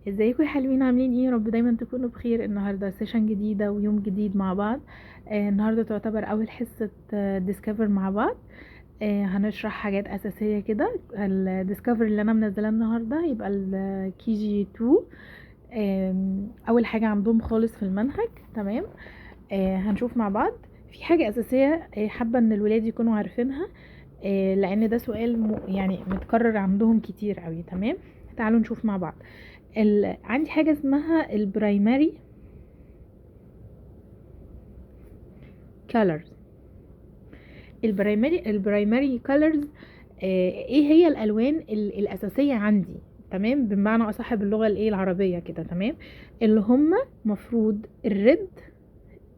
ازيكم يا حلوين؟ عاملين ايه؟ يا رب دايما تكونوا بخير. النهارده سيشن جديده ويوم جديد مع بعض. النهارده تعتبر اول حصه ديسكفر مع بعض. هنشرح حاجات اساسيه كده. الديسكفر اللي انا منزلاه النهارده يبقى الكي جي 2. اول حاجه عندهم خالص في المنهج. تمام. هنشوف مع بعض في حاجه اساسيه، حابه ان الولاد يكونوا عارفينها، لان ده سؤال يعني متكرر عندهم كتير قوي. تمام. تعالوا نشوف مع بعض. عندي حاجة اسمها البرايمري colors. البرايمري colors، ايه هي الالوان الاساسية عندي؟ تمام، بمعنى اصح باللغة الايه العربية كده. تمام. اللي هم مفروض الريد،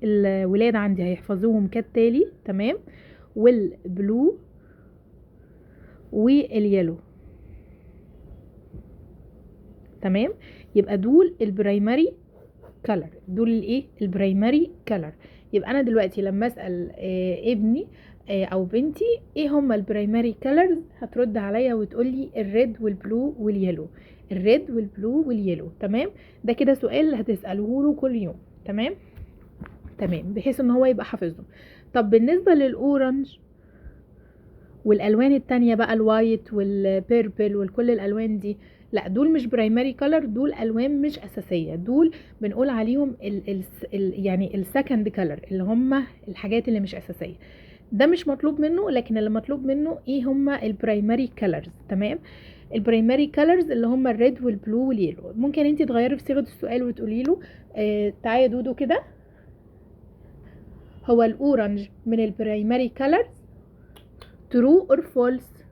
الولاد عندي هيحفظوهم كالتالي. تمام. والبلو واليلو. تمام. يبقى دول البرايمري كلر، دول الايه البرايمري كلر. يبقى انا دلوقتي لما اسال ابني او بنتي ايه هما البرايمري كلرز، هترد عليا وتقول لي الريد والبلو واليلو. الريد والبلو واليلو. تمام. ده كده سؤال هتساله له كل يوم. تمام. تمام، بحيث ان هو يبقى حافظهم. طب بالنسبه للاورنج والالوان التانية بقى، الوايت والبيربل وكل الالوان دي، لا دول مش برايمري كولر، دول الوان مش اساسيه. دول بنقول عليهم يعني السكند كولر، اللي هم الحاجات اللي مش اساسيه. ده مش مطلوب منه، لكن اللي مطلوب منه ايه هم البرايمري كولرز. تمام. البرايمري كولرز اللي هم الريد والبلو واليلو. ممكن انت تغيري في صيغه السؤال وتقولي له تعالى يا دودو كده، هو الاورنج من البرايمري كولرز؟ true or false؟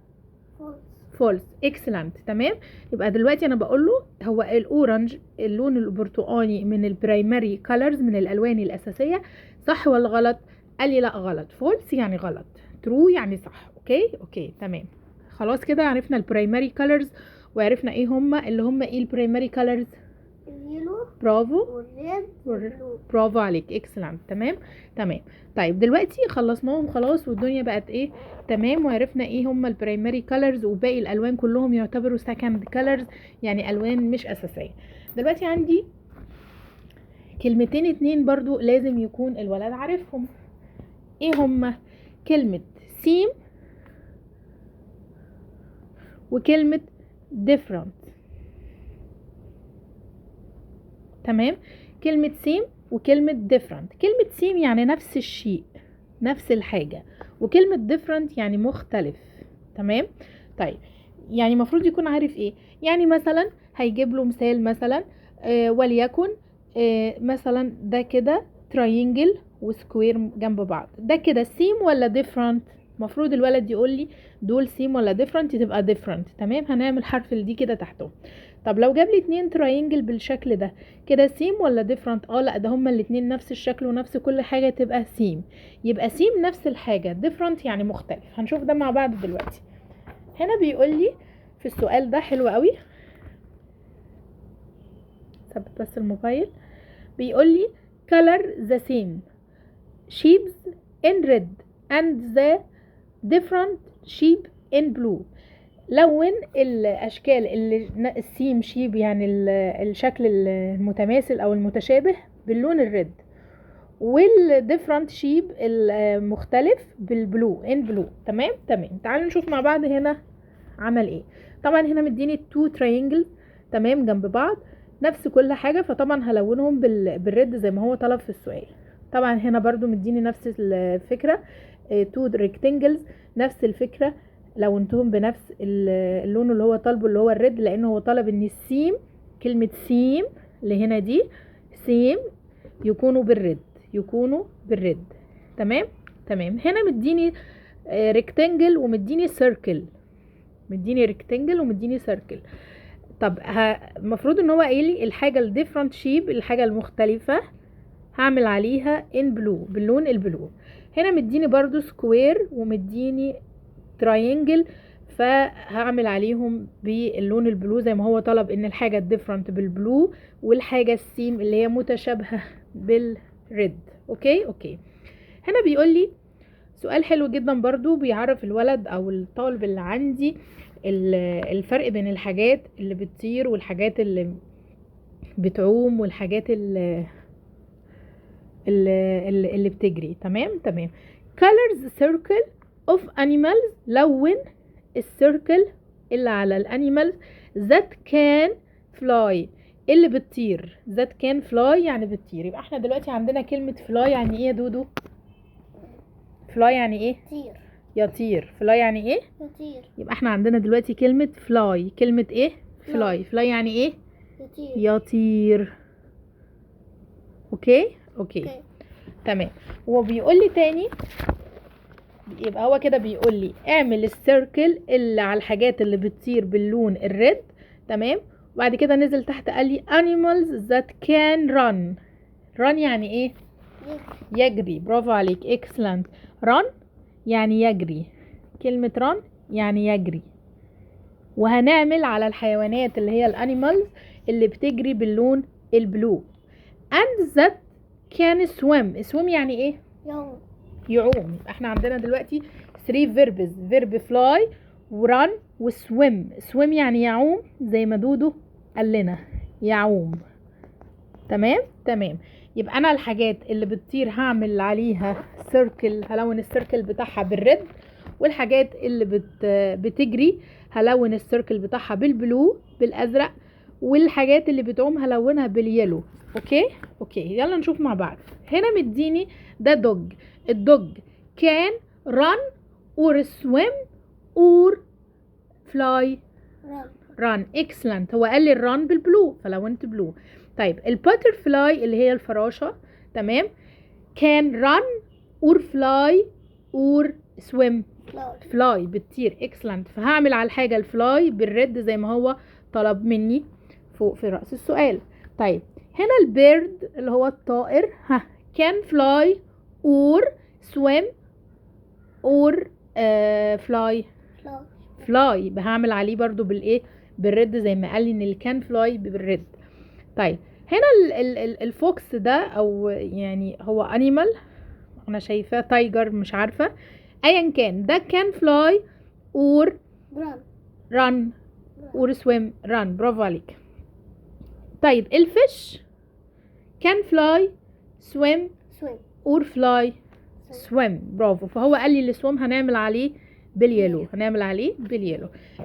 فولس. اكسلنت. تمام. يبقى دلوقتي انا بقول له هو الاورنج، اللون البرتقاني، من البرايمري كولرز، من الالوان الاساسيه، صح ولا غلط؟ قال لي لا غلط. فولس يعني غلط، ترو يعني صح. اوكي تمام. خلاص كده عرفنا البرايمري كولرز، وعرفنا ايه هما اللي هما ايه البرايمري كولرز. اليلو، برافو، والريد والبلو. برافو عليك، اكسلنت. تمام. تمام. طيب دلوقتي خلصناهم خلاص، والدنيا بقت ايه تمام، وعرفنا ايه هما البرايمري كولرز، وباقي الالوان كلهم يعتبروا سكند كولرز، يعني الوان مش اساسيه. دلوقتي عندي كلمتين اتنين برضو لازم يكون الولد عارفهم. ايه هما؟ كلمه سيم وكلمه different. تمام. كلمة سيم وكلمة different. كلمة سيم يعني نفس الشيء، نفس الحاجة، وكلمة different يعني مختلف. تمام. طيب يعني مفروض يكون عارف ايه. يعني مثلا هيجيب له مثال، مثلا وليكن مثلا ده كده تراينجل وسكوير جنب بعض، ده كده سيم ولا different؟ مفروض الولد يقول لي دول سيم ولا different، تبقى different. تمام. هنعمل حرف الدي كده تحته. طب لو جاب لي اتنين تراينجل بالشكل ده، كده سيم ولا ديفرنت؟ لا، ده هما الاتنين نفس الشكل ونفس كل حاجة، تبقى سيم. يبقى سيم نفس الحاجة، ديفرنت يعني مختلف. هنشوف ده مع بعض دلوقتي. هنا بيقول لي في السؤال ده حلو قوي، ثبت بس الموبايل. بيقول لي color the same sheeps in red and the different sheep in blue. لون الاشكال اللي السيم شيب يعني الشكل المتماثل او المتشابه باللون الريد، والديفرنت شيب المختلف بالبلو، ان بلو. تمام. تمام. تعالوا نشوف مع بعض هنا عمل ايه. طبعا هنا مديني تو تراينجل تمام جنب بعض، نفس كل حاجه، فطبعا هلونهم بالريد زي ما هو طلب في السؤال. طبعا هنا برضو مديني نفس الفكره، تو ريكتانجلز، نفس الفكره، لونتهم بنفس اللون اللي هو طالبه اللي هو الريد، لانه هو طلب ان السيم، كلمه سيم اللي هنا دي سيم، يكونوا بالريد، يكونوا بالريد. تمام. تمام. هنا مديني ريكتانجل ومديني سيركل، مديني ريكتانجل ومديني سيركل. طب المفروض ان هو قايل لي الحاجه الديفرنت شيب، الحاجه المختلفه، هعمل عليها ان بلو، باللون البلو. هنا مديني برضو سكوير ومديني تراينجل، فهعمل عليهم باللون البلو زي ما هو طلب، ان الحاجه الديفرنت بالبلو، والحاجه السيم اللي هي متشابهه بالريد. اوكي. هنا بيقول لي سؤال حلو جدا برضو، بيعرف الولد او الطالب اللي عندي الفرق بين الحاجات اللي بتطير والحاجات اللي بتعوم والحاجات اللي بتجري. تمام. colors circle of animals، لون السيركل اللي على الانيمالز that can fly، اللي بتطير. that can fly يعني بتطير. يبقى احنا دلوقتي عندنا كلمة fly يعني ايه يا دودو؟ fly يعني ايه؟ يطير. يطير. fly يعني ايه؟ يطير. يبقى احنا عندنا دلوقتي كلمة fly. كلمة ايه؟ fly. fly يعني ايه؟ يطير. يطير. اوكي. تمام. وبيقول لي تاني، يبقى هو كده بيقول لي اعمل السيركل اللي على الحاجات اللي بتطير باللون الريد. تمام. وبعد كده نزل تحت قال لي animals that can run. run يعني ايه؟ يجري. برافو عليك. excellent. run يعني يجري. كلمة run يعني يجري. وهنعمل على الحيوانات اللي هي الانيمالز اللي بتجري باللون البلو. and that can swim. swim يعني ايه؟ يعوم. احنا عندنا دلوقتي 3 verbs. verb fly ورun وسويم. swim يعني يعوم زي ما دودو قال لنا، يعوم. تمام. يبقى انا الحاجات اللي بتطير هعمل عليها سيركل، هلون السيركل بتاعها بالريد، والحاجات اللي بتجري هلون السيركل بتاعها بالبلو بالازرق، والحاجات اللي بتعوم هلونها باليلو. اوكي يلا نشوف مع بعض. هنا مديني ده دوج. الدوج can run or swim or fly. run. excellent. هو قال لي الران بالبلو فلونت بلو. طيب الباترفلاي اللي هي الفراشة، تمام، can run or fly or swim. fly بتطير. excellent. فهعمل على الحاجة الفلاي بالريد زي ما هو طلب مني فوق في رأس السؤال. طيب هنا البيرد اللي هو الطائر، can fly or swim or fly. هعمل عليه برضو بالايه؟ بالريد زي ما قال لي ان الكان فلاي بالريد. طيب هنا الفوكس ده او يعني هو انيمال، انا شايفاه تايجر مش عارفه، ايا كان ده كان فلاي اور ران اور سويم. ران. برافو عليك. طيب الفيش كان فلاي سويم اور فلاي سويم. برافو. فهو قال لي السويم هنعمل عليه باليلو.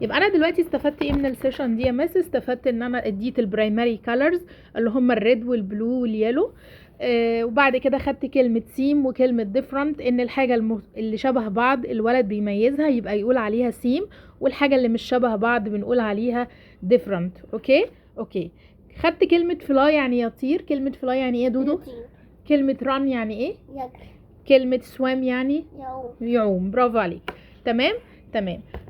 يبقى انا دلوقتي استفدت ايه من السيشن دي يا مس؟ استفدت ان انا اديت البرايمري كالرز اللي هم الريد والبلو واليلو. وبعد كده خدت كلمة سيم وكلمة ديفرنت، ان الحاجة اللي شبه بعض الولد بيميزها يبقى يقول عليها سيم، والحاجة اللي مش شبه بعض بنقول عليها ديفرنت. اوكي. خدت كلمة فلاي يعني يطير. كلمة فلاي يعني ايه يا دودو؟ كلمة ران يعني ايه؟ يجري. كلمة سوام يعني يعوم. برافو عليك. تمام.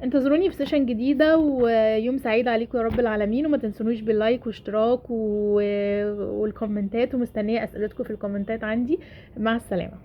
انتظروني في سيشن جديدة، ويوم سعيد عليكم يا رب العالمين. وما تنسونوش باللايك واشتراك والكومنتات، ومستنية اسئلتكم في الكومنتات عندي. مع السلامة.